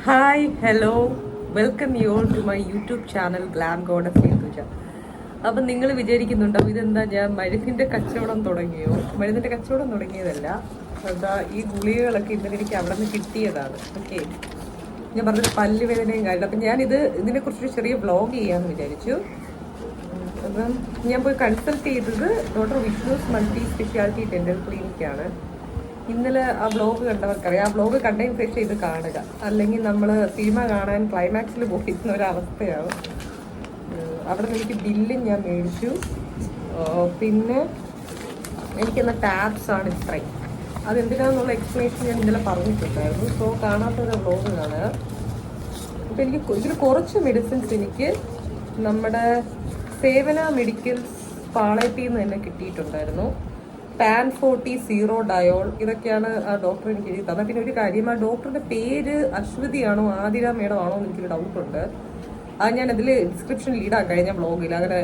Hi hello welcome you all to my YouTube channel glam goddess Rithuja. അപ്പം നിങ്ങൾ വിചാരിക്കുന്നുണ്ടാവും ഇതെന്താ ഞാൻ മരുന്നിൻ്റെ കച്ചവടം തുടങ്ങിയോ? മരുന്നിൻ്റെ കച്ചവടം തുടങ്ങിയതല്ല. എന്താ ഈ ഗുളികകളൊക്കെ ഇന്നലെ എനിക്ക് അവിടെ നിന്ന് കിട്ടിയതാണ്. ഓക്കെ, ഞാൻ പറഞ്ഞൊരു പല്ലുവേദനയും കാര്യം. അപ്പം ഞാനിത് ഇതിനെക്കുറിച്ചൊരു ചെറിയ വ്ളോഗ് ചെയ്യാമെന്ന് വിചാരിച്ചു. അപ്പം ഞാൻ പോയി കൺസൾട്ട് ചെയ്തത് doctor Vishnu's multi speciality dental ക്ലിനിക്കാണ്. ഇന്നലെ ആ ബ്ലോഗ് കണ്ടവർക്കറിയാം. ആ ബ്ലോഗ് കണ്ടതിന് ശേഷം ഇത് കാണുക, അല്ലെങ്കിൽ നമ്മൾ സിനിമ കാണാൻ ക്ലൈമാക്സിൽ പോയിരുന്ന ഒരവസ്ഥയാവും. അവിടെ നിന്ന് എനിക്ക് ബില്ലും ഞാൻ മേടിച്ചു. പിന്നെ എനിക്കെന്ന ടാബ്സ് ആണ് ഇത്രയും. അതെന്തിനാന്നുള്ള എക്സ്പ്ലനേഷൻ ഞാൻ ഇന്നലെ പറഞ്ഞിട്ടുണ്ടായിരുന്നു. സോ കാണാത്തൊരു ബ്ലോഗ് കാണുക. അപ്പം എനിക്ക് ഇതിൽ കുറച്ച് മെഡിസിൻസ് എനിക്ക് നമ്മുടെ സേവന മെഡിക്കൽസ് പാളയത്തിൽ നിന്ന് തന്നെ കിട്ടിയിട്ടുണ്ടായിരുന്നു. പാൻ 40 സീറോ ഡയോൾ ഇതൊക്കെയാണ് ആ ഡോക്ടർ എനിക്ക് എഴുതി തന്നത്. പിന്നെ ഒരു കാര്യം, ആ ഡോക്ടറുടെ പേര് അശ്വതിയാണോ ആതിര മേഡം ആണോ എന്ന് എനിക്കൊരു ഡൗട്ടുണ്ട്. അത് ഞാൻ അതിൽ ഡിസ്ക്രിപ്ഷനിൽ ഇടാം കഴിഞ്ഞ ബ്ലോഗിൽ, അങ്ങനെ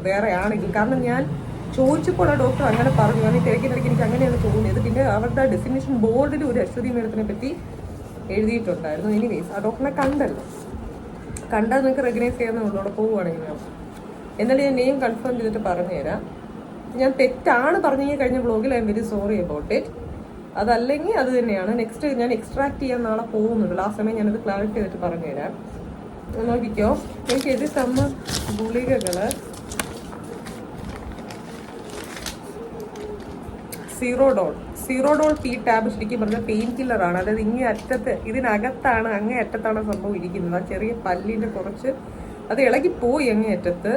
വേറെ ആണെങ്കിൽ. കാരണം ഞാൻ ചോദിച്ചപ്പോൾ ആ ഡോക്ടർ അങ്ങനെ പറഞ്ഞു. ഞാൻ തിരക്കിനിടയ്ക്ക് എനിക്ക് അങ്ങനെയാണ് തോന്നിയത്. പിന്നെ അവരുടെ ഡെഫിനേഷൻ ബോർഡിൽ ഒരു അശ്വതി മേഡത്തിനെ പറ്റി എഴുതിയിട്ടുണ്ടായിരുന്നു. എനിവേസ് ആ ഡോക്ടറിനെ കണ്ടല്ലോ, കണ്ടാൽ നിങ്ങൾക്ക് റെക്കഗ്നൈസ് ചെയ്യാവുന്നതുള്ളൂ അവിടെ പോവുകയാണെങ്കിൽ. എന്നാലും ഞാൻ നെയിം കൺഫേം ചെയ്തിട്ട് പറഞ്ഞുതരാം. ഞാൻ തെറ്റാണ് പറഞ്ഞു കഴിഞ്ഞ ബ്ലോഗിൽ. I'm very sorry about it. അതല്ലെങ്കിൽ അത് തന്നെയാണ്. നെക്സ്റ്റ് ഞാൻ എക്സ്ട്രാക്ട് ചെയ്യാൻ നാളെ പോകുന്നുണ്ട്. ലാസ്റ്റ് സമയം ഞാനത് ക്ലാരിഫൈ ചെയ്തിട്ട് പറഞ്ഞുതരാം. നോക്കിക്കോ, എനിക്ക് എഴുതി തന്ന ഗുളികകള് സീറോഡോൾ പി ടാബ് ശരിക്കും പറഞ്ഞ പെയിൻ കില്ലറാണ്. അതായത് ഇങ്ങേ അറ്റത്ത്, ഇതിനകത്താണ്, അങ്ങേ അറ്റത്താണ് സംഭവം ഇരിക്കുന്നത്. ആ ചെറിയ പല്ലിന്റെ കുറച്ച് അത് ഇളകിപ്പോയി. അങ്ങേ അറ്റത്ത്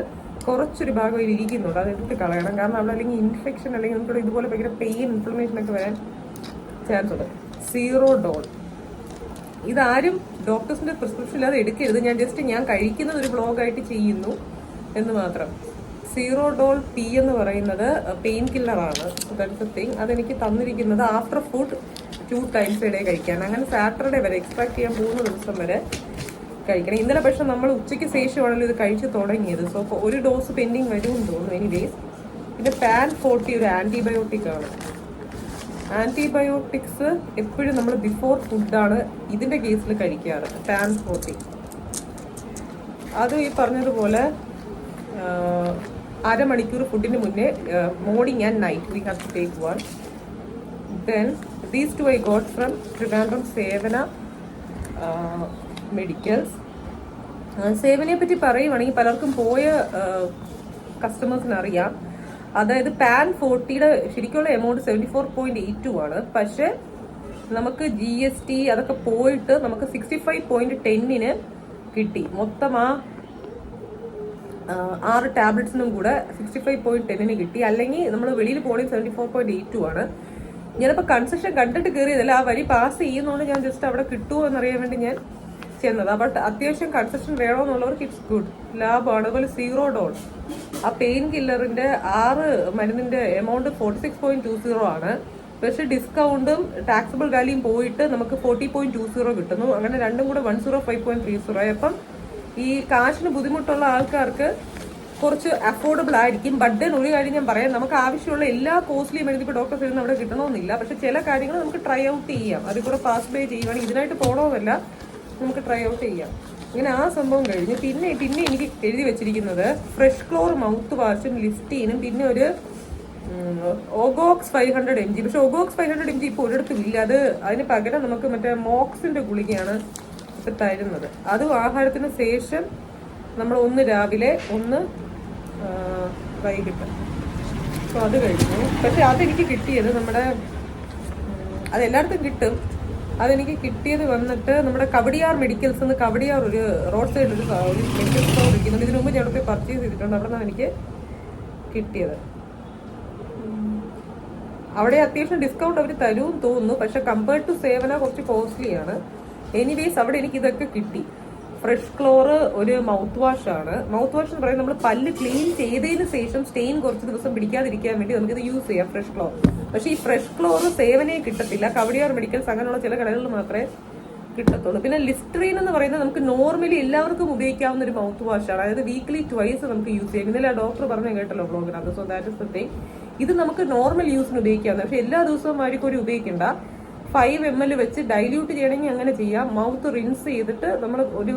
കുറച്ചൊരു ഭാഗം ഇരിക്കുന്നുണ്ട്. അത് എടുത്ത് കളയണം. കാരണം അവിടെ അല്ലെങ്കിൽ ഇൻഫെക്ഷൻ അല്ലെങ്കിൽ നമുക്ക് ഇതുപോലെ ഭയങ്കര പെയിൻ ഇൻഫ്ലമേഷൻ ഒക്കെ വരാൻ ചാൻസ് ഉണ്ട്. സീറോഡോൾ ഇതാരും ഡോക്ടേഴ്സിന്റെ പ്രിസ്ക്രിപ്ഷൻ അത് എടുക്കരുത്. ഞാൻ കഴിക്കുന്നത് ഒരു ബ്ലോഗായിട്ട് ചെയ്യുന്നു എന്ന് മാത്രം. സീറോഡോൾ പി എന്ന് പറയുന്നത് പെയിൻ കില്ലറാണ്. That's a thing. അതെനിക്ക് തന്നിരിക്കുന്നത് after food 2 times a day കഴിക്കാൻ. അങ്ങനെ സാറ്റർഡേ വരെ എക്സ്ട്രാക്ട് ചെയ്യാൻ പോകുന്ന ദിവസം വരെ കഴിക്കണം. ഇന്നലെ പക്ഷെ നമ്മൾ ഉച്ചയ്ക്ക് ശേഷമാണല്ലോ ഇത് കഴിച്ച് തുടങ്ങിയത്. സോ ഒരു ഡോസ് പെൻഡിങ് വരുമെന്ന് തോന്നുന്നു. എനിവേസ്, പിന്നെ പാൻ 40 ഒരു ആൻറ്റിബയോട്ടിക് ആണ്. ആൻറ്റിബയോട്ടിക്സ് എപ്പോഴും നമ്മൾ ബിഫോർ ഫുഡാണ് ഇതിൻ്റെ കേസിൽ കഴിക്കാറ്. പാൻ 40 അത് ഈ പറഞ്ഞതുപോലെ അരമണിക്കൂർ ഫുഡിന് മുന്നേ, morning and night we have to take one. Then these two I got from Trivandrum Sevana medicals. സേവനയെ പറ്റി പറയുവാണെങ്കിൽ പലർക്കും പോയ കസ്റ്റമേഴ്സിന് അറിയാം. അതായത് പാൻ 40യുടെ ശരിക്കുള്ള എമൗണ്ട് 74.82 ആണ്. പക്ഷെ നമുക്ക് GST അതൊക്കെ പോയിട്ട് നമുക്ക് 65.10 കിട്ടി. മൊത്തം ആ 6 ടാബ്ലറ്റ്സിനും കൂടെ 65.10 കിട്ടി. അല്ലെങ്കിൽ നമ്മൾ വെളിയിൽ പോകണമെങ്കിൽ 74.82 ആണ്. ഞാനിപ്പോൾ കൺസെഷൻ കണ്ടിട്ട് കയറിയതല്ല, ആ വരി പാസ് ചെയ്യുന്നതുകൊണ്ട് ഞാൻ ജസ്റ്റ് അവിടെ കിട്ടുമോ എന്നറിയാൻ വേണ്ടി ഞാൻ ചെയ്യുന്നത്. ബട്ട് അത്യാവശ്യം കൺസെഷൻ വേണമെന്നുള്ളവർക്ക് ഇറ്റ്സ് ഗുഡ്, ലാഭമാണ്. അതുപോലെ സീറോഡോൾ ആ പെയിൻ കില്ലറിന്റെ 6 മരുന്നിന്റെ എമൗണ്ട് 46.20 ആണ്. പക്ഷെ ഡിസ്കൗണ്ടും ടാക്സബിൾ വാല്യൂം പോയിട്ട് നമുക്ക് 40.20 കിട്ടുന്നു. അങ്ങനെ രണ്ടും കൂടെ 105.30. അപ്പം ഈ കാശിന് ബുദ്ധിമുട്ടുള്ള ആൾക്കാർക്ക് കുറച്ച് അഫോർഡബിൾ ആയിരിക്കും. ബട്ട് ദെൻ ഒരു കാര്യം ഞാൻ പറയാം, നമുക്ക് ആവശ്യമുള്ള എല്ലാ കോസ്റ്റ്ലി മരുന്ന് ഇപ്പോൾ ഡോക്ടർ സൈഡിൽ നിന്ന് അവിടെ കിട്ടണമെന്നില്ല. പക്ഷെ ചില കാര്യങ്ങൾ നമുക്ക് ട്രൈ ഔട്ട് ചെയ്യാം. അതിൽ കൂടെ പാസ് ബൈ ചെയ്യുവാണെങ്കിൽ ഇതിനായിട്ട് പോകണമെന്നല്ല, നമുക്ക് ട്രൈ ഔട്ട് ചെയ്യാം. ഇങ്ങനെ ആ സംഭവം കഴിഞ്ഞ് പിന്നെ എനിക്ക് എഴുതി വെച്ചിരിക്കുന്നത് ഫ്രഷ് ക്ലോർ മൗത്ത് വാഷും ലിസ്റ്റീനും പിന്നെ ഒരു ഒഗോക്സ് 500 mg. പക്ഷെ ഒഗോക്സ് 500 mg ഇപ്പോൾ ഒരിടത്തും ഇല്ല. അതിന് പകരം നമുക്ക് മറ്റേ മോക്സിന്റെ ഗുളികയാണ് ഇപ്പം തരുന്നത്. അതും ആഹാരത്തിന് ശേഷം നമ്മൾ ഒന്ന് രാവിലെ ഒന്ന് വൈകിട്ട്. സോ അത് കഴിഞ്ഞു. പക്ഷെ അതെനിക്ക് കിട്ടിയത് അതെല്ലായിടത്തും കിട്ടും. അതെനിക്ക് കിട്ടിയത് വന്നിട്ട് നമ്മുടെ കവടിയാർ മെഡിക്കൽസ് എന്ന്, കവടിയാർ ഒരു റോഡ് സൈഡിൽ ഒരു മെഡിക്കൽ സ്റ്റോർ ഇരിക്കുന്നുണ്ട്. ഇതിനു മുമ്പ് ഞാൻ പർച്ചേസ് ചെയ്തിട്ടുണ്ട്. അവിടെ നിന്നാണ് എനിക്ക് കിട്ടിയത്. അവിടെ അത്യാവശ്യം ഡിസ്കൗണ്ട് അവർ തരുമെന്ന് തോന്നുന്നു. പക്ഷെ കമ്പയർഡ് ടു സേവന കുറച്ച് കോസ്റ്റ്ലി ആണ്. എനിവേസ് അവിടെ എനിക്ക് ഇതൊക്കെ കിട്ടി. ഫ്രഷ് ക്ലോർ ഒരു മൗത്ത് വാഷ് ആണ്. മൗത്ത് വാഷ് എന്ന് പറയുന്നത് നമ്മൾ പല്ല് ക്ലീൻ ചെയ്തതിന് ശേഷം സ്റ്റെയിൻ കുറച്ച് ദിവസം പിടിക്കാതിരിക്കാൻ വേണ്ടി നമുക്കിത് യൂസ് ചെയ്യാം, ഫ്രഷ് ക്ലോർ. പക്ഷേ ഈ ഫ്രഷ് ക്ലോർ സേവനയെ കിട്ടത്തില്ല. കവടിയാർ മെഡിക്കൽസ് അങ്ങനെയുള്ള ചില കടകളിൽ മാത്രമേ കിട്ടത്തുള്ളൂ. പിന്നെ ലിസ്റ്ററീൻ എന്ന് പറയുന്നത് നമുക്ക് നോർമലി എല്ലാവർക്കും ഉപയോഗിക്കാവുന്ന ഒരു മൗത്ത് വാഷ് ആണ്. അതായത് വീക്ക്ലി 2 നമുക്ക് യൂസ് ചെയ്യാം. ഇന്നലെ ആ ഡോക്ടർ പറഞ്ഞു കേട്ടല്ലോ ബ്ലോഗിനകത്ത്. So that is the thing. ഇത് നമുക്ക് നോർമൽ യൂസിന് ഉപയോഗിക്കാവുന്ന, പക്ഷെ എല്ലാ ദിവസവും ആയിരിക്കും ഉപയോഗിക്കേണ്ട. 5 ml വെച്ച് ഡൈല്യൂട്ട് ചെയ്യണമെങ്കിൽ അങ്ങനെ ചെയ്യാം. മൗത്ത് റിൻസ് ചെയ്തിട്ട് നമ്മൾ ഒരു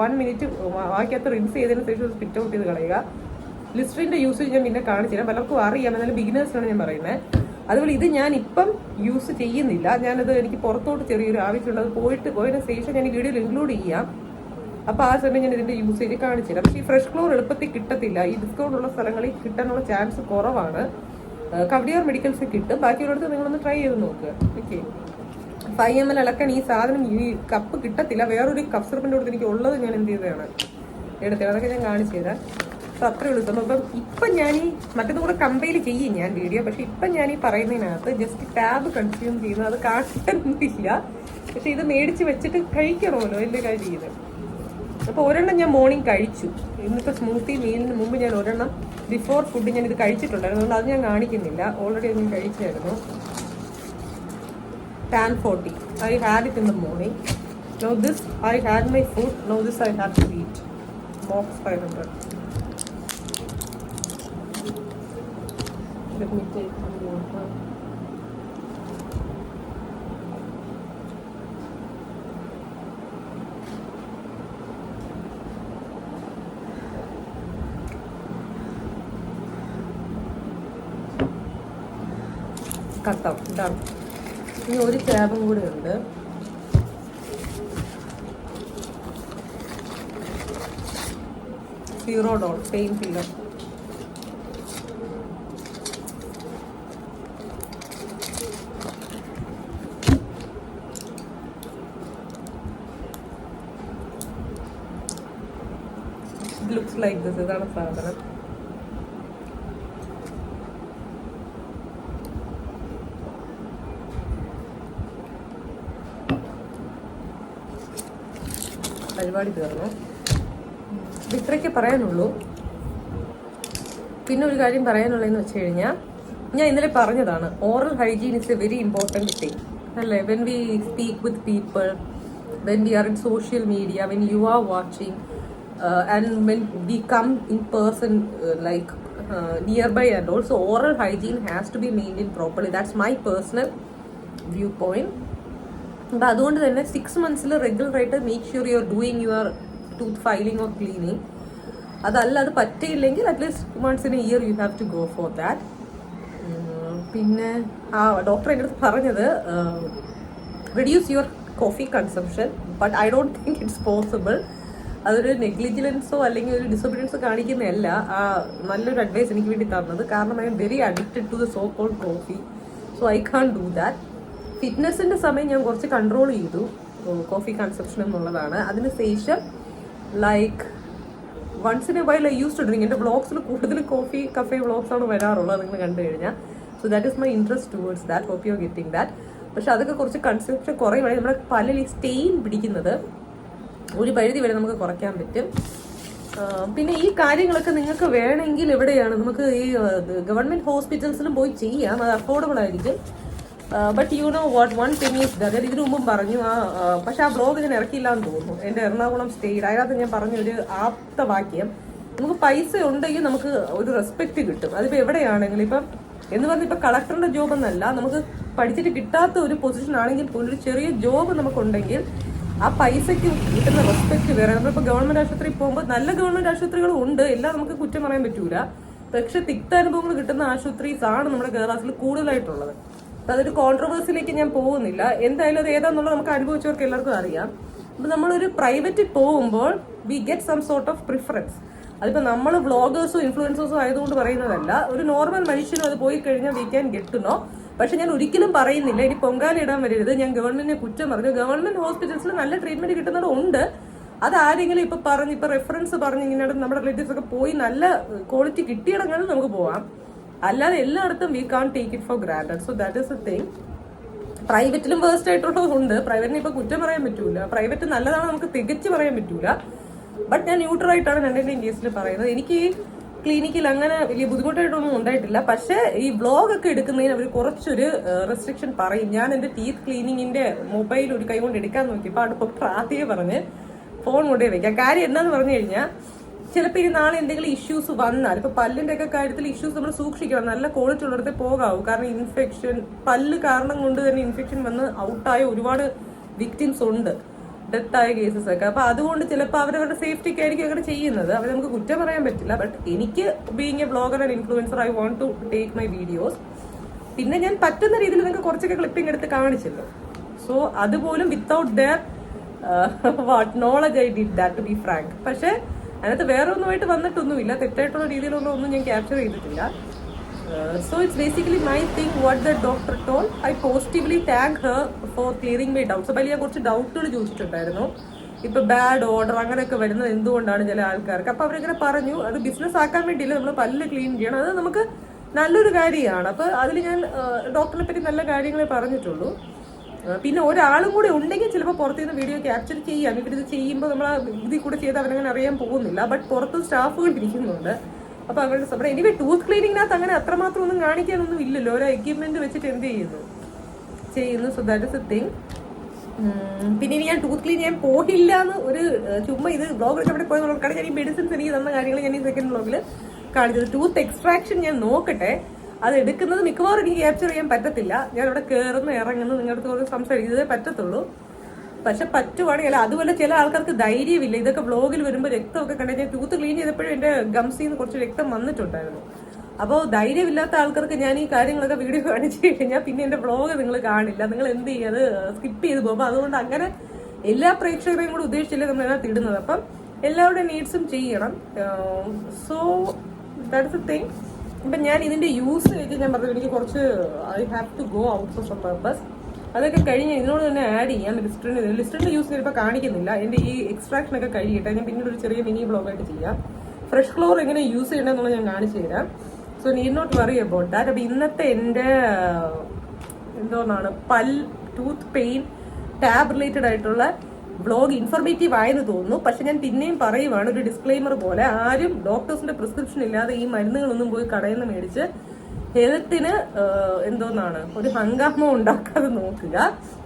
1 മിനിറ്റ് വാക്കകത്ത് റിൻസ് ചെയ്തതിന് ശേഷം സ്പിറ്റ് ഔട്ട് ചെയ്ത് കളയുക. ലിസ്റ്ററിന്റെ യൂസേജ് ഞാൻ പിന്നെ കാണിച്ചുതരാം, പലർക്കും അറിയാം, എന്നാലും ബിഗിനേഴ്സാണ് ഞാൻ പറയുന്നത്. അതുപോലെ ഇത് ഞാൻ ഇപ്പം യൂസ് ചെയ്യുന്നില്ല, ഞാനത് എനിക്ക് പുറത്തോട്ട് ചെറിയൊരു ആവശ്യമുള്ളത് പോയതിന് ശേഷം ഞാൻ ഈ വീഡിയോയിൽ ഇൻക്ലൂഡ് ചെയ്യാം. അപ്പോൾ ആ സമയം ഞാൻ ഇതിന്റെ യൂസേജ് കാണിച്ചു തരാം. പക്ഷേ ഈ ഫ്രഷ് ക്ലോർ എളുപ്പത്തിൽ കിട്ടത്തില്ല, ഈ ഡിസ്കൗണ്ട് ഉള്ള സ്ഥലങ്ങളിൽ കിട്ടാനുള്ള ചാൻസ് കുറവാണ്. കവടിയാർ മെഡിക്കൽസ് കിട്ടും, ബാക്കിയുള്ളടത്ത് നിങ്ങളൊന്ന് ട്രൈ ചെയ്ത് നോക്കുക. ഓക്കെ, 5 ml ഇളക്കാൻ ഈ സാധനം ഈ കപ്പ് കിട്ടത്തില്ല. വേറൊരു കപ്പ് സിറപ്പിൻ്റെ കൊടുത്ത് എനിക്ക് ഉള്ളത് ഞാൻ എന്ത് ചെയ്തതാണ് എടുത്തത്, അതൊക്കെ ഞാൻ കാണിച്ചു തരാം. അപ്പോൾ അത്രേ ഉള്ളൂ സംഭവം. അപ്പം ഇപ്പം ഞാൻ ഈ മറ്റൊന്നും കൂടെ കമ്പയർ ചെയ്യും ഞാൻ വീഡിയോ, പക്ഷെ ഇപ്പം ഞാൻ ഈ പറയുന്നതിനകത്ത് ജസ്റ്റ് ടാബ് കൺസ്യൂം ചെയ്യുന്നത് അത് കാണിക്കുന്നില്ല. പക്ഷെ ഇത് മേടിച്ച് വെച്ചിട്ട് കഴിക്കണമല്ലോ, എൻ്റെ കാര്യം ഇത്. അപ്പോൾ ഒരെണ്ണം ഞാൻ മോർണിംഗ് കഴിച്ചു. ഇന്നിപ്പോൾ സ്മൂത്തി മീലിന് മുമ്പ് ഞാൻ ഒരെണ്ണം ബിഫോർ ഫുഡ് ഞാൻ ഇത് കഴിച്ചിട്ടുണ്ടായിരുന്നു, അതുകൊണ്ട് അത് ഞാൻ കാണിക്കുന്നില്ല. ഓൾറെഡി അത് ഞാൻ കഴിച്ചായിരുന്നു. Tan 40. I had it in the morning. Now this I had my food. Now this I have to eat. Box 500. Let me take some water. Cut out. Done. ഇനി ഒരു ടാബും കൂടെ ഉണ്ട്. Zerodol pain killer. It looks like this. ഇതാണ് സാധനം. പരിപാടി തീർന്നു. ഇത്രയൊക്കെ പറയാനുള്ളൂ. പിന്നെ ഒരു കാര്യം പറയാനുള്ളതെന്ന് വെച്ച് കഴിഞ്ഞാൽ, ഞാൻ ഇന്നലെ പറഞ്ഞതാണ്, oral hygiene is a very important thing അല്ലേ. When we speak with people, when we are in social media, when you are watching and when we come in person like nearby and also oral hygiene has to be maintain properly. That's my personal view point. അപ്പം അതുകൊണ്ട് തന്നെ 6 months റെഗുലറായിട്ട് make sure you are doing your tooth filing or cleaning. അതല്ല, അത് പറ്റിയില്ലെങ്കിൽ at least once in a year you have to go for that. പിന്നെ ആ doctor എൻ്റെ അടുത്ത് പറഞ്ഞത് reduce your coffee consumption, but I don't think it's possible. അതൊരു നെഗ്ലിജിലൻസോ അല്ലെങ്കിൽ ഒരു ഡിസൊബീഡിയൻസോ കാണിക്കുന്നതല്ല. നല്ലൊരു അഡ്വൈസ് എനിക്ക് വേണ്ടി തന്നത്, കാരണം I'm very addicted to the so called coffee, so I can do that. ഫിറ്റ്നസിൻ്റെ സമയം ഞാൻ കുറച്ച് കൺട്രോൾ ചെയ്തു കോഫി കൺസപ്ഷൻ എന്നുള്ളതാണ്. അതിനുശേഷം like once in a while I use to drink. എൻ്റെ വ്ളോഗ്സിൽ കൂടുതൽ കോഫി കഫേ വ്ളോഗ്സാണ് വരാറുള്ളത്, നിങ്ങൾ കണ്ടു കഴിഞ്ഞാൽ. So that is my interest towards that. Hope you are getting that. പക്ഷെ അതൊക്കെ കുറച്ച് കൺസപ്ഷൻ കുറയുവാണെങ്കിൽ നമ്മുടെ പല്ലിൽ ഈ സ്റ്റെയിൻ പിടിക്കുന്നത് ഒരു പരിധി വരെ നമുക്ക് കുറയ്ക്കാൻ പറ്റും. പിന്നെ ഈ കാര്യങ്ങളൊക്കെ നിങ്ങൾക്ക് വേണമെങ്കിൽ എവിടെയാണ് നമുക്ക് ഈ ഗവൺമെൻറ് ഹോസ്പിറ്റൽസിലും പോയി ചെയ്യാം, അത് അഫോർഡബിൾ ആയിരിക്കും. But you know what one thing is that, ഇതിനു മുമ്പും പറഞ്ഞു പക്ഷെ ആ ബ്ലോഗ് ഞാൻ ഇറക്കിയില്ല എന്ന് തോന്നുന്നു. എൻ്റെ എറണാകുളം സ്റ്റേയിൽ അതിനകത്ത് ഞാൻ പറഞ്ഞൊരു ആപ്തവാക്യം, നമുക്ക് പൈസ ഉണ്ടെങ്കിൽ നമുക്ക് ഒരു റെസ്പെക്റ്റ് കിട്ടും. അതിപ്പോൾ എവിടെയാണെങ്കിലും ഇപ്പം എന്ന് പറഞ്ഞാൽ ഇപ്പം കളക്ടറിൻ്റെ ജോബ് എന്നല്ല, നമുക്ക് പഠിച്ചിട്ട് കിട്ടാത്ത ഒരു പൊസിഷൻ ആണെങ്കിൽ പോലും ഒരു ചെറിയ ജോബ് നമുക്കുണ്ടെങ്കിൽ ആ പൈസയ്ക്ക് കിട്ടുന്ന റെസ്പെക്റ്റ് വേറെ. നമ്മളിപ്പോൾ ഗവൺമെൻറ് ആശുപത്രിയിൽ പോകുമ്പോൾ നല്ല ഗവൺമെൻറ് ആശുപത്രികളും ഉണ്ട്, എല്ലാം നമുക്ക് കുറ്റം പറയാൻ പറ്റൂല. പക്ഷെ തിക്താനുഭവങ്ങൾ കിട്ടുന്ന ആശുപത്രീസ് ആണ് നമ്മുടെ കേരളത്തിൽ കൂടുതലായിട്ടുള്ളത്. അതൊരു കോൺട്രവേഴ്സിയിലേക്ക് ഞാൻ പോകുന്നില്ല. എന്തായാലും അത് ഏതാന്നുള്ളത് നമുക്ക് അനുഭവിച്ചവർക്ക് എല്ലാവർക്കും അറിയാം. അപ്പം നമ്മളൊരു പ്രൈവറ്റിൽ പോകുമ്പോൾ we get some sort of preference. അതിപ്പോൾ നമ്മൾ വ്ളോഗേഴ്സോ ഇൻഫ്ലുവൻസേഴ്സോ ആയതുകൊണ്ട് പറയുന്നതല്ല, ഒരു നോർമൽ മനുഷ്യനും അത് പോയി കഴിഞ്ഞാൽ we can get to know. പക്ഷെ ഞാൻ ഒരിക്കലും പറയുന്നില്ല ഇനി പൊങ്കാല ഇടാൻ വരരുത്, ഞാൻ ഗവൺമെന്റിനെ കുറ്റം പറഞ്ഞു. ഗവൺമെന്റ് ഹോസ്പിറ്റൽസിൽ നല്ല ട്രീറ്റ്മെന്റ് കിട്ടുന്നത് ഉണ്ട്. അത് ആരെങ്കിലും ഇപ്പൊ റെഫറൻസ് പറഞ്ഞ് ഇങ്ങനെ നമ്മുടെ റിലേറ്റീവ്സ് ഒക്കെ പോയി നല്ല ക്വാളിറ്റി കിട്ടിയിടങ്ങളിൽ നമുക്ക് പോവാം. അല്ലാതെ എല്ലായിടത്തും we can take it for granted. So that is a thing. പ്രൈവറ്റിലും വേസ്റ്റ് ആയിട്ടുള്ളതുണ്ട്. പ്രൈവറ്റിന് ഇപ്പൊ കുറ്റം പറയാൻ പറ്റൂല, പ്രൈവറ്റ് നല്ലതാണ് നമുക്ക് തികച്ചു പറയാൻ പറ്റൂല. ബട്ട് ഞാൻ ന്യൂട്രലായിട്ടാണ് രണ്ടിന്റെയും കേസിൽ പറയുന്നത്. എനിക്ക് ഈ ക്ലിനിക്കിൽ അങ്ങനെ വലിയ ബുദ്ധിമുട്ടായിട്ടൊന്നും ഉണ്ടായിട്ടില്ല. പക്ഷേ ഈ വ്ളോഗ് ഒക്കെ എടുക്കുന്നതിന് അവർ കുറച്ചൊരു റെസ്ട്രിക്ഷൻ പറയും. ഞാൻ എൻ്റെ ടീത്ത് ക്ലീനിങ്ങിന്റെ മൊബൈൽ ഒരു കൈ കൊണ്ട് എടുക്കാൻ നോക്കിയപ്പോൾ അടുപ്പം പ്രാർത്ഥിയെ പറഞ്ഞ് ഫോൺ കൊണ്ടേ വെക്കാം. കാര്യം എന്താന്ന് പറഞ്ഞു കഴിഞ്ഞാൽ ചിലപ്പോൾ ഈ നാളെ എന്തെങ്കിലും ഇഷ്യൂസ് വന്നാൽ, ഇപ്പൊ പല്ലിന്റെ ഒക്കെ കാര്യത്തിൽ ഇഷ്യൂസ് നമ്മൾ സൂക്ഷിക്കണം, നല്ല ക്വാളിറ്റി ഉള്ളിടത്തെ പോകാവൂ. കാരണം ഇൻഫെക്ഷൻ, പല്ല് കാരണം കൊണ്ട് തന്നെ ഇൻഫെക്ഷൻ വന്ന് ഔട്ടായ ഒരുപാട് വിക്ടിംസ് ഉണ്ട്, ഡെത്തായ കേസസ് ഒക്കെ. അപ്പൊ അതുകൊണ്ട് ചിലപ്പോൾ അവരവരുടെ സേഫ്റ്റിക്ക് ആയിരിക്കും അങ്ങനെ ചെയ്യുന്നത്. അവർ നമുക്ക് കുറ്റം പറയാൻ പറ്റില്ല. ബട്ട് എനിക്ക് being a blogger and influencer, I want to take my videos. പിന്നെ ഞാൻ പറ്റുന്ന രീതിയിൽ നിങ്ങൾക്ക് കുറച്ചൊക്കെ ക്ലിപ്പിംഗ് എടുത്ത് കാണിച്ചല്ലോ. സോ അതുപോലും without their knowledge I did that, to be frank. പക്ഷെ അതിനകത്ത് വേറെ ഒന്നുമായിട്ട് വന്നിട്ടൊന്നുമില്ല, തെറ്റായിട്ടുള്ള രീതിയിലൊന്നും ഞാൻ ക്യാപ്ചർ ചെയ്തിട്ടില്ല. So it's basically my thing what the doctor told. I positively thank her for clearing my doubts. അപ്പോൾ ഞാൻ കുറച്ച് ഡൗട്ടുകൾ ചോദിച്ചിട്ടുണ്ടായിരുന്നു. ഇപ്പൊ ബാഡ് ഓർഡർ അങ്ങനെയൊക്കെ വരുന്നത് എന്തുകൊണ്ടാണ് ചില ആൾക്കാർക്ക്. അപ്പൊ അവരിങ്ങനെ പറഞ്ഞു, അത് ബിസിനസ് ആക്കാൻ വേണ്ടിയില്ല, നമ്മൾ പല്ല് ക്ലീൻ ചെയ്യണം, അത് നമുക്ക് നല്ലൊരു കാര്യമാണ്. അപ്പൊ അതിൽ ഞാൻ ഡോക്ടറിനെ പറ്റി നല്ല കാര്യങ്ങളെ പറഞ്ഞിട്ടുള്ളൂ. പിന്നെ ഒരാളും കൂടെ ഉണ്ടെങ്കിൽ ചിലപ്പോൾ പുറത്തുനിന്ന് വീഡിയോ ക്യാപ്ചർ ചെയ്യാം. ഇവരിത് ചെയ്യുമ്പോൾ നമ്മൾ ഇതിൽ കൂടെ ചെയ്ത് അവരങ്ങനെ അറിയാൻ പോകുന്നില്ല. ബട്ട് പുറത്ത് സ്റ്റാഫുകൾ ഇരിക്കുന്നുണ്ട്. അപ്പൊ അവരുടെ നമ്മുടെ എനിവേ ടൂത്ത് ക്ലീനിങ്ങിനകത്ത് അങ്ങനെ അത്രമാത്രം ഒന്നും കാണിക്കാനൊന്നും ഇല്ലല്ലോ. ഓരോ എക്യുപ്മെന്റ് വെച്ചിട്ട് എന്ത് ചെയ്യുന്നു. So that is A thing. പിന്നെ ഇനി ഞാൻ ടൂത്ത് ക്ലീൻ ചെയ്യാൻ പോയില്ല എന്ന് ഒരു ചുമ്മാ ഇത് ബ്ലോഗ് അവിടെ പോയി നോക്കണം. ഞാൻ ഈ മെഡിസിൻസ് എനിക്ക് തന്ന കാര്യങ്ങൾ ഞാൻ ഈ സെക്കൻഡ് ബ്ലോഗിൽ കാണിച്ചത്. ടൂത്ത് എക്സ്ട്രാക്ഷൻ ഞാൻ നോക്കട്ടെ. അത് എടുക്കുന്നത് മിക്കവാറും എനിക്ക് ക്യാപ്ചർ ചെയ്യാൻ പറ്റത്തില്ല. ഞാൻ അവിടെ കയറുന്നു ഇറങ്ങുന്നു, നിങ്ങളുടെ അടുത്ത് സംസാരിക്കുന്നതേ പറ്റത്തുള്ളൂ. പക്ഷെ പറ്റുവാണെങ്കിൽ, അതുപോലെ ചില ആൾക്കാർക്ക് ധൈര്യമില്ല. ഇതൊക്കെ വ്ളോഗിൽ വരുമ്പോൾ രക്തമൊക്കെ കണ്ടു. ഞാൻ ടൂത്ത് ക്ലീൻ ചെയ്തപ്പോഴും എന്റെ ഗംസിൽ നിന്ന് കുറച്ച് രക്തം വന്നിട്ടുണ്ടായിരുന്നു. അപ്പോൾ ധൈര്യമില്ലാത്ത ആൾക്കാർക്ക് ഞാൻ ഈ കാര്യങ്ങളൊക്കെ വീഡിയോ കാണിച്ചു കഴിഞ്ഞാൽ പിന്നെ എന്റെ വ്ളോഗ് നിങ്ങൾ കാണില്ല. നിങ്ങൾ എന്ത് ചെയ്യുക, അത് സ്കിപ്പ് ചെയ്ത് പോകുമ്പോൾ. അതുകൊണ്ട് അങ്ങനെ എല്ലാ പ്രേക്ഷകരെയും കൂടെ ഉദ്ദേശിച്ചില്ലേ നമ്മൾ അതിനകത്ത് ഇടുന്നത്. അപ്പം എല്ലാവരുടെ നീഡ്സും ചെയ്യണം. So that's a thing. ഇപ്പം ഞാൻ ഇതിന്റെ യൂസേജ് ഞാൻ പറഞ്ഞു, എനിക്ക് കുറച്ച് I have to go out for some purpose. അതൊക്കെ കഴിഞ്ഞ് ഇതിനോട് തന്നെ ആഡ് ചെയ്യാം. ലിസ്റ്ററിന്റെ യൂസ് ചിലപ്പോൾ കാണിക്കുന്നില്ല. എന്റെ ഈ എക്സ്ട്രാക്ഷൻ ഒക്കെ കഴിയട്ടെ, ഞാൻ പിന്നീട് ഒരു ചെറിയ മിനി ബ്ലോഗായിട്ട് ചെയ്യാം. ഫ്രഷ് ഫ്ലോർ എങ്ങനെ യൂസ് ചെയ്യണമെന്നുള്ളത് ഞാൻ കാണിച്ചു തരാം. So need not worry about that. അപ്പൊ ഇന്നത്തെ എന്റെ എന്തോന്നാണ് ടൂത്ത് പെയിൻ ടാബ് റിലേറ്റഡ് ആയിട്ടുള്ള വ്ളോഗ് ഇൻഫോർമേറ്റീവ് ആയെന്ന് തോന്നുന്നു. പക്ഷെ ഞാൻ പിന്നെയും പറയുവാണ്, ഒരു ഡിസ്ക്ലെയിമർ പോലെ, ആരും ഡോക്ടേഴ്സിന്റെ പ്രിസ്ക്രിപ്ഷൻ ഇല്ലാതെ ഈ മരുന്നുകളൊന്നും പോയി കടയിൽ നിന്ന് മേടിച്ച് ഹെൽത്തിന് എന്തോന്നാണ് ഒരു ഹംഗാമം ഉണ്ടാക്കാതെ നോക്കുക.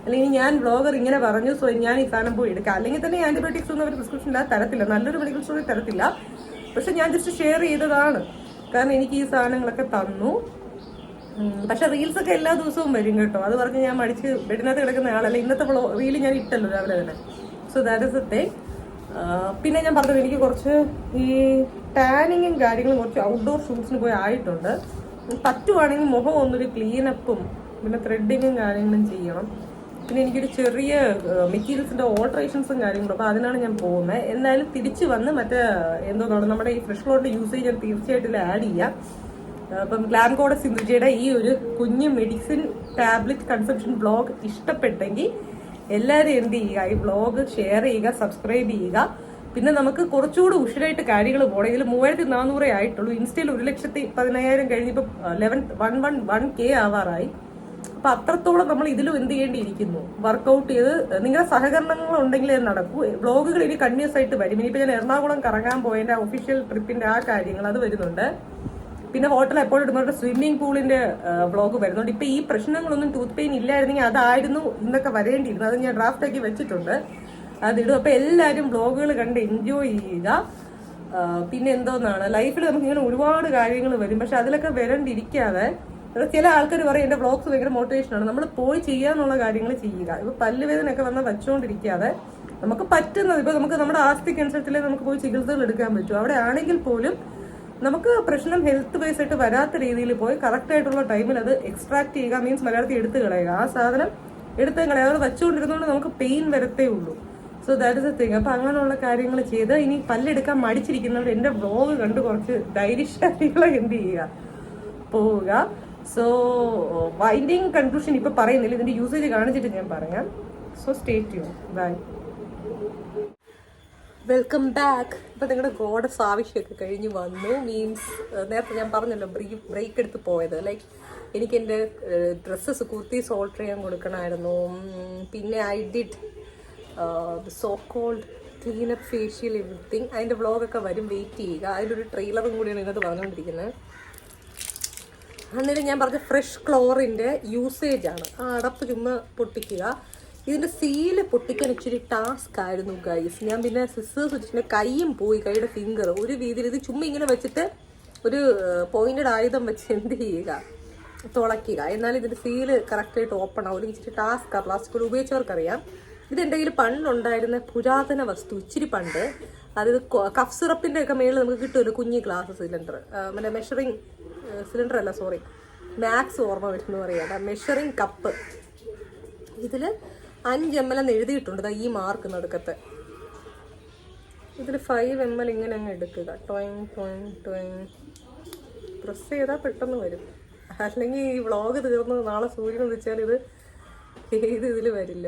അല്ലെങ്കിൽ ഞാൻ ബ്ലോഗർ ഇങ്ങനെ പറഞ്ഞു, സോ ഞാൻ ഈ സാധനം പോയി എടുക്കാം. അല്ലെങ്കിൽ തന്നെ ആന്റിബയോട്ടിക്സ് ഒന്നും അവർ പ്രിസ്ക്രിപ്ഷൻ ഇല്ലാതെ തരത്തില്ല, നല്ലൊരു മെഡിക്കൽ സ്റ്റോറിൽ തരത്തില്ല. പക്ഷെ ഞാൻ ജസ്റ്റ് ഷെയർ ചെയ്തതാണ്, കാരണം എനിക്ക് ഈ സാധനങ്ങളൊക്കെ തന്നു. പക്ഷെ റീൽസ് ഒക്കെ എല്ലാ ദിവസവും വരും കേട്ടോ. അത് പറഞ്ഞ് ഞാൻ മടിച്ച് ബെഡിനകത്ത് കിടക്കുന്ന ആളല്ല. ഇന്നത്തെ റീല് ഞാൻ ഇട്ടല്ലോ രാവിലെ തന്നെ. So that is A thing. പിന്നെ ഞാൻ പറഞ്ഞത് എനിക്ക് കുറച്ച് ഈ ടാനിങ്ങും കാര്യങ്ങളും കുറച്ച് ഔട്ട്ഡോർ ഷൂട്ട്സിന് പോയി ആയിട്ടുണ്ട്. പറ്റുവാണെങ്കിൽ മുഖം ഒന്നൊരു ക്ലീനപ്പും പിന്നെ ത്രെഡിങ്ങും കാര്യങ്ങളും ചെയ്യണം. പിന്നെ എനിക്കൊരു ചെറിയ മെറ്റീരിയൽസിന്റെ ഓൾട്രേഷൻസും കാര്യങ്ങളും. അപ്പോൾ അതിനാണ് ഞാൻ പോകുന്നത്. എന്നാലും തിരിച്ച് വന്ന് മറ്റേ എന്തോന്നാണ് നമ്മുടെ ഈ ഫ്രഷ് ഫ്ലോറിന്റെ യൂസേജ് ഞാൻ തീർച്ചയായിട്ടും ആഡ് ചെയ്യാം. അപ്പം ഗ്ലാം ഗോഡസ് സിന്ധുജയുടെ ഈ ഒരു കുഞ്ഞ് മെഡിസിൻ ടാബ്ലറ്റ് കൺസംഷൻ വ്ളോഗ് ഇഷ്ടപ്പെട്ടെങ്കിൽ എല്ലാവരും എന്ത് ചെയ്യുക, ഈ വ്ളോഗ് ഷെയർ ചെയ്യുക, സബ്സ്ക്രൈബ് ചെയ്യുക. പിന്നെ നമുക്ക് കുറച്ചുകൂടി ഉഷരായിട്ട് കാര്യങ്ങൾ പോകണം. ഇതിൽ 3400 ആയിട്ടുള്ളൂ. ഇൻസ്റ്റയിൽ 1,10,000 കഴിഞ്ഞിപ്പോൾ 1K ആവാറായി. അപ്പൊ അത്രത്തോളം നമ്മൾ ഇതിലും എന്ത് ചെയ്യേണ്ടിയിരിക്കുന്നു, വർക്കൗട്ട് ചെയ്ത് നിങ്ങളുടെ സഹകരണങ്ങൾ ഉണ്ടെങ്കിൽ അത് നടക്കൂ. വ്ളോഗുകൾ ഇനി കണ്ടിന്യൂസ് ആയിട്ട് വരും. ഇനിയിപ്പോൾ ഞാൻ എറണാകുളം കറങ്ങാൻ പോയതിന്റെ ഒഫീഷ്യൽ ട്രിപ്പിന്റെ ആ കാര്യങ്ങൾ അത് വരുന്നുണ്ട്. പിന്നെ ഹോട്ടൽ എപ്പോഴും ഇടുന്നവരുടെ സ്വിമ്മിംഗ് പൂളിന്റെ വ്ളോഗ് വരുന്നുണ്ട്. ഇപ്പൊ ഈ പ്രശ്നങ്ങളൊന്നും ടൂത്ത് പെയിൻ ഇല്ലായിരുന്നെങ്കിൽ അതായിരുന്നു ഇന്നൊക്കെ വരേണ്ടിയിരുന്നത്. അത് ഞാൻ ഡ്രാഫ്റ്റ് ആക്കി വെച്ചിട്ടുണ്ട്, അതിടും. അപ്പൊ എല്ലാവരും വ്ളോഗുകൾ കണ്ട് എൻജോയ് ചെയ്യുക. പിന്നെ എന്തോന്നാണ് ലൈഫിൽ നമുക്ക് ഇങ്ങനെ ഒരുപാട് കാര്യങ്ങൾ വരും. പക്ഷെ അതിലൊക്കെ വരണ്ടിരിക്കാതെ, ചില ആൾക്കാർ പറയും എന്റെ വ്ളോഗ്സ് ഭയങ്കര മോട്ടിവേഷനാണ്. നമ്മൾ പോയി ചെയ്യാന്നുള്ള കാര്യങ്ങൾ ചെയ്യുക. ഇപ്പൊ പല്ലുവേദനയൊക്കെ വന്നാൽ വെച്ചുകൊണ്ടിരിക്കാതെ നമുക്ക് പറ്റുന്നത്, ഇപ്പൊ നമുക്ക് നമ്മുടെ ആസ്തിക്കനുസരിച്ചല്ലേ നമുക്ക് പോയി ചികിത്സകൾ എടുക്കാൻ പറ്റും. അവിടെ ആണെങ്കിൽ പോലും നമുക്ക് പ്രശ്നം ഹെൽത്ത് വൈസ് ആയിട്ട് വരാത്ത രീതിയിൽ പോയി കറക്റ്റ് ആയിട്ടുള്ള ടൈമിൽ അത് എക്സ്ട്രാക്ട് ചെയ്യുക, മീൻസ് മലയാളത്തിൽ എടുത്ത് കളയുക. ആ സാധനം എടുത്ത് കളയുക. അത് വെച്ചുകൊണ്ടിരുന്നതുകൊണ്ട് നമുക്ക് പെയിൻ വരത്തേ ഉള്ളൂ. So that is A thing. അപ്പൊ അങ്ങനെയുള്ള കാര്യങ്ങൾ ചെയ്ത് ഇനി പല്ലെടുക്കാൻ മടിച്ചിരിക്കുന്നവർ എന്റെ വ്ളോഗ് കണ്ട് കുറച്ച് ധൈര്യശാലികളെ എന്ത് ചെയ്യുക, പോവുക. സോ വൈൻഡിങ് കൺക്ലൂഷൻ ഇപ്പൊ പറയുന്നില്ല, ഇതിന്റെ യൂസേജ് കാണിച്ചിട്ട് ഞാൻ പറയാം. So stay tune. Bye. Welcome back. ഇപ്പൊ നിങ്ങളുടെ ഗോഡസ് ആവശ്യമൊക്കെ കഴിഞ്ഞ് വന്നു. മീൻസ് നേരത്തെ ഞാൻ പറഞ്ഞല്ലോ ബ്രേക്ക് എടുത്ത് പോയത്. ലൈക്ക് എനിക്ക് എൻ്റെ ഡ്രസ്സസ് കുർത്തീസ് ഓൾട്ടർ ചെയ്യാൻ കൊടുക്കണമായിരുന്നു. പിന്നെ I did so called cleanup facial everything. അതിൻ്റെ വ്ളോഗൊക്കെ വരും, വെയിറ്റ് ചെയ്യുക. അതിലൊരു ട്രെയിലറും കൂടിയാണ് ഇതിനകത്ത് പറഞ്ഞുകൊണ്ടിരിക്കുന്നത്. അന്നേരം ഞാൻ പറഞ്ഞ ഫ്രഷ് ക്ലോറിൻ്റെ യൂസേജാണ്. ആ അടപ്പ് ചുമ്മാ പൊട്ടിക്കുക. ഇതിൻ്റെ സീല് പൊട്ടിക്കാൻ ഇച്ചിരി ടാസ്ക് ആയിരുന്നു ഗൈസ്. ഞാൻ പിന്നെ സിസേഴ്സ് വെച്ചിട്ട് കൈയും പോയി, കൈയുടെ ഫിംഗർ ഒരു രീതിയിൽ ഇത് ചുമ്മാ ഇങ്ങനെ വെച്ചിട്ട് ഒരു പോയിന്റഡ് ആയുധം വെച്ച് എന്ത് ചെയ്യുക, തുളയ്ക്കുക. എന്നാൽ ഇതിൻ്റെ സീല് കറക്റ്റായിട്ട് ഓപ്പൺ ആവും. ഇച്ചിരി ടാസ്ക്കാണ്, പ്ലാസ്റ്റിക് ഉപയോഗിച്ചവർക്കറിയാം. ഇതെൻ്റെ കയ്യിൽ പണ്ടുണ്ടായിരുന്ന പുരാതന വസ്തു, ഇച്ചിരി പണ്ട്. അതായത് കഫ് സിറപ്പിൻ്റെ ഒക്കെ മേളിൽ നമുക്ക് കിട്ടുമല്ലോ കുഞ്ഞ് ഗ്ലാസ് സിലിണ്ടർ, മറ്റേ മെഷറിങ് സിലിണ്ടർ അല്ല, സോറി, മാക്സ് ഓർമ്മ വരുന്നു പറയാം, മെഷറിങ് കപ്പ്. ഇതിൽ 5 ml എന്ന് എഴുതിയിട്ടുണ്ട്, ഈ മാർക്ക് നടുക്കത്തെ. ഇതിൽ 5 ml ഇങ്ങനെ അങ്ങ് എടുക്കുക, ടോയിങ് ടോയിങ് ടോയിങ് പ്രസ് ചെയ്താൽ പെട്ടെന്ന് വരും. അല്ലെങ്കിൽ ഈ വ്ളോഗ് തീർന്ന് നാളെ സൂര്യൻ ഉദിച്ചാൽ ഇത് ഏത് ഇതിൽ വരില്ല.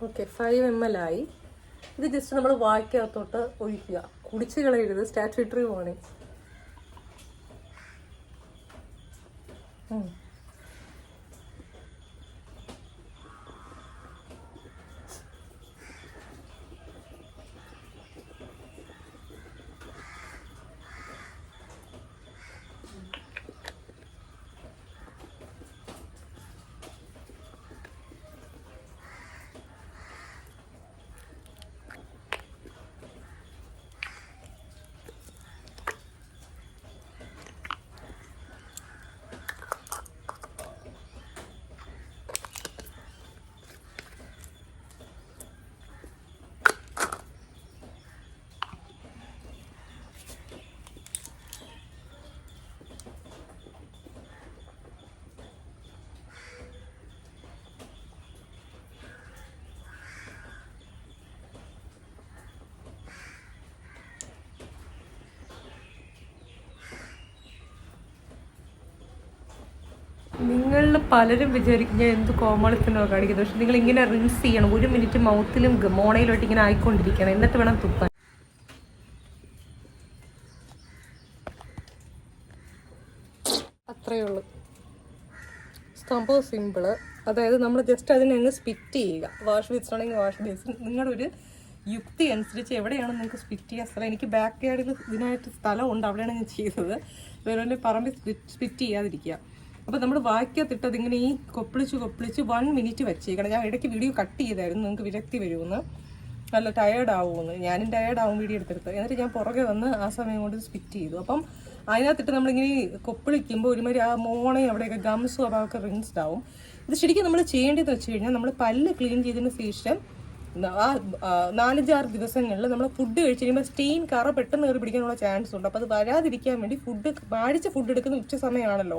ഓക്കെ, 5 ml ആയി. ഇത് ജസ്റ്റ് നമ്മൾ വായ്ക്കകത്തോട്ട് ഒഴിക്കുക. കുടിച്ച് കളയരുത്, സ്റ്റാറ്റ്യൂട്ടറി വാർണിംഗ്. നിങ്ങളിൽ പലരും വിചാരിക്കും ഞാൻ എന്ത് കോമാളിത്തനോ കാണിക്കുന്നത്. പക്ഷെ നിങ്ങൾ ഇങ്ങനെ റിൻസ് ചെയ്യണം. 1 മിനിറ്റ് മൗത്തിലും മോണയിലോട്ട് ഇങ്ങനെ ആയിക്കൊണ്ടിരിക്കണം, എന്നിട്ട് വേണം തുപ്പാൻ. അത്രയേ ഉള്ളൂ, സംഭവം സിമ്പിള്. അതായത് നമ്മൾ ജസ്റ്റ് അതിനെ അങ്ങ് സ്പിറ്റ് ചെയ്യുക. വാഷ് ബേസിനാണെങ്കിൽ വാഷ് ബേസിൻ. നിങ്ങളുടെ ഒരു യുക്തി അനുസരിച്ച് എവിടെയാണ് നിങ്ങൾക്ക് സ്പിറ്റ് ചെയ്യാൻ സ്ഥലം. എനിക്ക് ബാക്ക് യാർഡിൽ ഇതിനായിട്ട് സ്ഥലമുണ്ട്, അവിടെയാണ് ഞാൻ ചെയ്തത്. വേറെ പറമ്പിൽ സ്പിറ്റ് ചെയ്യാതിരിക്കുക. അപ്പോൾ നമ്മൾ വായിക്കത്തിട്ട് അതിങ്ങനെ ഈ കൊപ്പിളിച്ച് 1 മിനിറ്റ് വെച്ചേക്കണം. ഞാൻ ഇടയ്ക്ക് വീഡിയോ കട്ട് ചെയ്തായിരുന്നു, നിങ്ങൾക്ക് വിരക്തി വരുമെന്ന്, നല്ല ടയേർഡ് ആവുമെന്ന്. ഞാനും ടയേർഡ് ആവും വീഡിയോ എടുത്തെടുത്ത്. എന്നിട്ട് ഞാൻ പുറകെ വന്ന് ആ സമയം കൊണ്ട് സ്പിറ്റ് ചെയ്തു. അപ്പം അതിനകത്തിട്ട് നമ്മളിങ്ങനെ കൊപ്പിളിക്കുമ്പോൾ ഒരുമാതിരി ആ മോണയും അവിടെയൊക്കെ ഗംസും അതൊക്കെ റിൻസ്ഡ് ആവും. ഇത് ശരിക്കും നമ്മൾ ചെയ്യേണ്ടതെന്ന് വെച്ച് കഴിഞ്ഞാൽ നമ്മൾ പല്ല് ക്ലീൻ ചെയ്തതിന് ശേഷം 4-6 ദിവസങ്ങളിൽ നമ്മൾ ഫുഡ് കഴിച്ച് കഴിയുമ്പോൾ സ്റ്റെയിൻ കറ പെട്ടെന്ന് കയറി പിടിക്കാനുള്ള ചാൻസ് ഉണ്ട്. അപ്പോൾ അത് വരാതിരിക്കാൻ വേണ്ടി വാടിച്ച ഫുഡ് എടുക്കുന്ന ഉച്ച സമയമാണല്ലോ,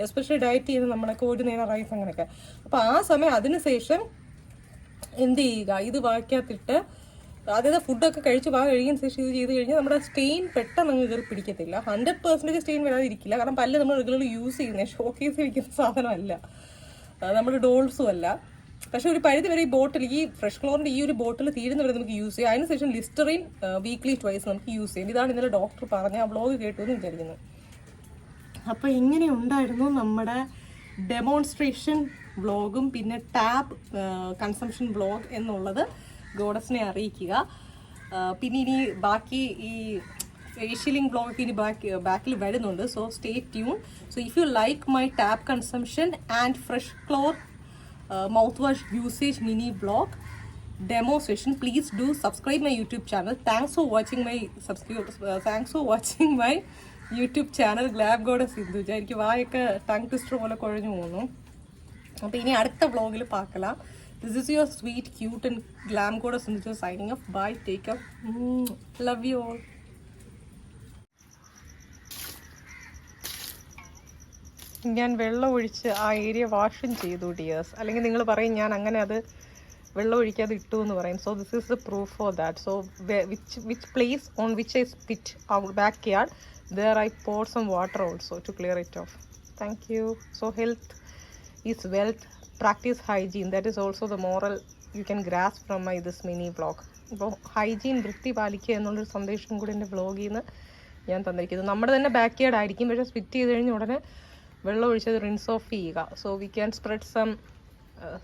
എസ്പെഷ്യലി ഡയറ്റ് ചെയ്യുന്ന നമ്മളൊക്കെ 1 നേരം റൈസ് അങ്ങനെയൊക്കെ. അപ്പോൾ ആ സമയം അതിനുശേഷം എന്ത് ചെയ്യുക, ഇത് വായിക്കാത്തിട്ട് അതായത് ഫുഡൊക്കെ കഴിച്ച് കഴിയുന്ന ശേഷം ഇത് ചെയ്ത് കഴിഞ്ഞാൽ നമ്മുടെ സ്റ്റെയിൻ പെട്ടെന്ന് അങ്ങ് കയറി പിടിക്കത്തില്ല. 100% സ്റ്റെയിൻ വരാതിരിക്കില്ല. കാരണം പല്ല് നമ്മൾ റെഗുലർ യൂസ് ചെയ്യുന്നത് ഷോക്കേസ് വയ്ക്കുന്ന സാധനമല്ല, നമ്മൾ ഡോൾസും അല്ല. പക്ഷെ ഒരു പരിധി വരെ ഈ ബോട്ടിൽ, ഈ ഫ്രഷ് ക്ലോറിൻ്റെ ഈ ഒരു ബോട്ടിൽ തീരുന്നവരെ നമുക്ക് യൂസ് ചെയ്യാം. അതിനുശേഷം ലിസ്റ്ററിൻ വീക്ക്ലി ട്വൈസ് നമുക്ക് യൂസ് ചെയ്യാം. ഇതാണ് ഇന്നലെ ഡോക്ടർ പറഞ്ഞ ആ വ്ളോഗ് കേട്ടു എന്ന് വിചാരിക്കുന്നു. അപ്പോൾ ഇങ്ങനെ ഉണ്ടായിരുന്നു നമ്മുടെ ഡെമോൺസ്ട്രേഷൻ വ്ളോഗും പിന്നെ ടാബ് കൺസംഷൻ വ്ളോഗ് എന്നുള്ളത് ഗോഡസിനെ അറിയിക്കുക. പിന്നെ ഇനി ബാക്കി ഈ ഫേഷ്യലിംഗ് വ്ളോഗ് ഇനി ബാക്കിൽ വരുന്നുണ്ട്. So stay tune. So if you like my tab consumption and fresh ക്ലോർ mouthwash usage mini vlog demo session, please do subscribe my YouTube channel. Thanks for watching my YouTube channel Glam Goddess Sinduja. എനിക്ക് വായൊക്കെ tongue twister പോലെ കുഴഞ്ഞു പോകുന്നു. അപ്പോൾ ഇനി അടുത്ത വ്ളോഗിൽ പാക്കലാം. This is your sweet, cute and Glam Goddess Sinduja signing off. Bye, take care, love you all. ഞാൻ വെള്ളം ഒഴിച്ച് ആ ഏരിയ വാഷും ചെയ്തു ഡിയേഴ്സ്. അല്ലെങ്കിൽ നിങ്ങൾ പറയും ഞാൻ അങ്ങനെ അത് വെള്ളം ഒഴിക്കാതെ ഇട്ടു എന്ന് പറയും. So this is the proof for that. So which place on which I spit our backyard there I poured some water also to clear it off. Thank you. So health is wealth. Practice hygiene. That is also the moral you can grasp from my this mini vlog. ഇപ്പോൾ hygiene, വൃത്തി പാലിക്കുക എന്നുള്ളൊരു സന്ദേശം കൂടി എൻ്റെ വ്ളോഗിൽ നിന്ന് ഞാൻ തന്നിരിക്കുന്നു. നമ്മുടെ തന്നെ ബാക്ക് യാർഡ് ആയിരിക്കും, പക്ഷേ സ്പിറ്റ് ചെയ്ത് കഴിഞ്ഞ ഉടനെ വെള്ളം ഒഴിച്ചത് റിൻസ് ഓഫ് ചെയ്യുക. സോ വി ക്യാൻ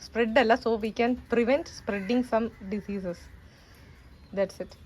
സ്പ്രെഡ് അല്ല, so we can prevent spreading some diseases. That's it.